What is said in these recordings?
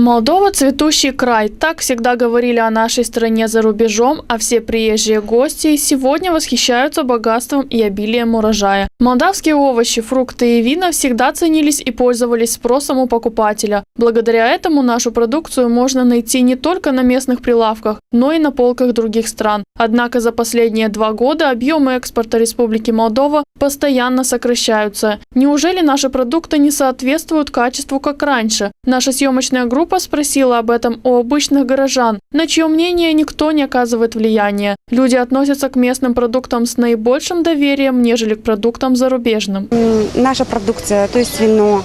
Молдова – цветущий край. Так всегда говорили о нашей стране за рубежом, а все приезжие гости сегодня восхищаются богатством и обилием урожая. Молдавские овощи, фрукты и вина всегда ценились и пользовались спросом у покупателя. Благодаря этому нашу продукцию можно найти не только на местных прилавках, но и на полках других стран. Однако за последние 2 года объемы экспорта Республики Молдова постоянно сокращаются. Неужели наши продукты не соответствуют качеству, как раньше? Наша съемочная группа спросила об этом у обычных горожан, на чье мнение никто не оказывает влияния. Люди относятся к местным продуктам с наибольшим доверием, нежели к продуктам зарубежным. Наша продукция, то есть вино,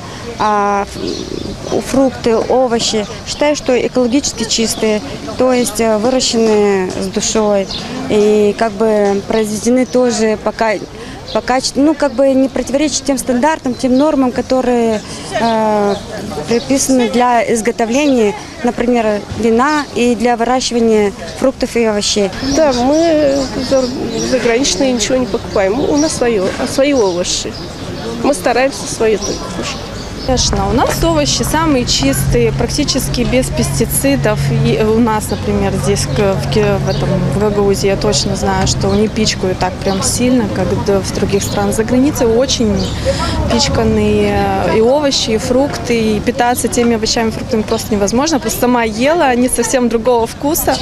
фрукты, овощи, считаю, что экологически чистые, то есть выращенные с душой и произведены тоже по качеству, не противоречат тем стандартам, тем нормам, которые предписаны для изготовления, например, вина и для выращивания фруктов и овощей. Да, мы заграничные ничего не покупаем. У нас свои овощи. Мы стараемся свои только кушать. Конечно, у нас овощи самые чистые, практически без пестицидов. И у нас, например, здесь в Гагаузии я точно знаю, что не пичкают так прям сильно, как в других странах. За границей очень пичканные и овощи, и фрукты, и питаться теми овощами и фруктами просто невозможно. Просто сама ела, они совсем другого вкуса.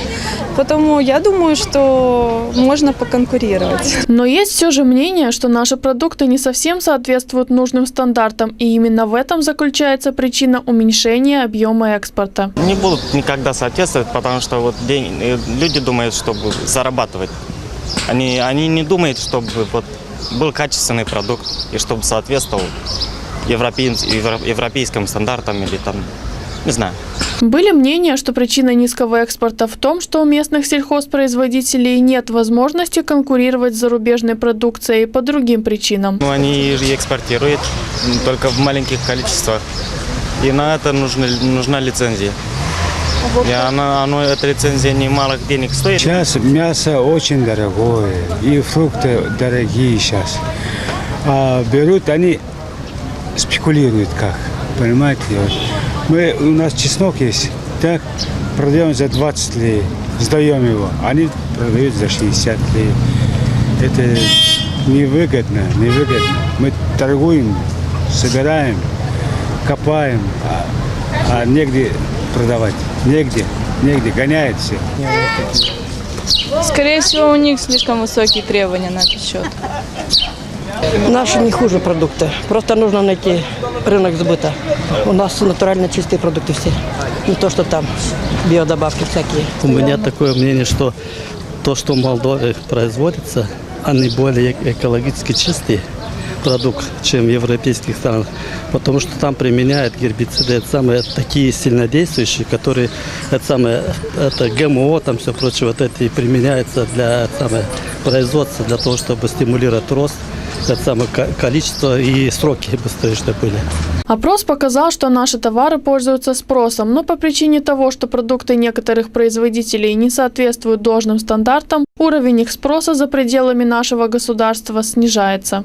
Поэтому я думаю, что можно поконкурировать. Но есть все же мнение, что наши продукты не совсем соответствуют нужным стандартам, и именно в этом заключается причина уменьшения объема экспорта. Не будут никогда соответствовать, потому что люди думают, чтобы зарабатывать. Они не думают, чтобы был качественный продукт и чтобы соответствовал европейским стандартам или не знаю. Были мнения, что причина низкого экспорта в том, что у местных сельхозпроизводителей нет возможности конкурировать с зарубежной продукцией по другим причинам. Они экспортируют только в маленьких количествах, и на это нужна лицензия. И эта лицензия немалых денег стоит. Сейчас мясо очень дорогое, и фрукты дорогие сейчас. А берут, они спекулируют как, понимаете? У нас чеснок есть, так продаем за 20 лей, сдаем его, они продают за 60 лей. Это невыгодно. Мы торгуем, собираем, копаем, а негде продавать, негде, гоняет все. Скорее всего, у них слишком высокие требования на этот счет. Наши не хуже продукты. Просто нужно найти рынок сбыта. У нас натурально чистые продукты все. Не то, что там биодобавки всякие. У меня такое мнение, что то, что в Молдове производится, они более экологически чистые продукт, чем в европейских странах. Потому что там применяют гербициды, такие сильнодействующие, которые это ГМО, там все прочее, и применяется для производства, для того, чтобы стимулировать рост. Количество и сроки быстрее, чтобы были. Опрос показал, что наши товары пользуются спросом, но по причине того, что продукты некоторых производителей не соответствуют должным стандартам, уровень их спроса за пределами нашего государства снижается.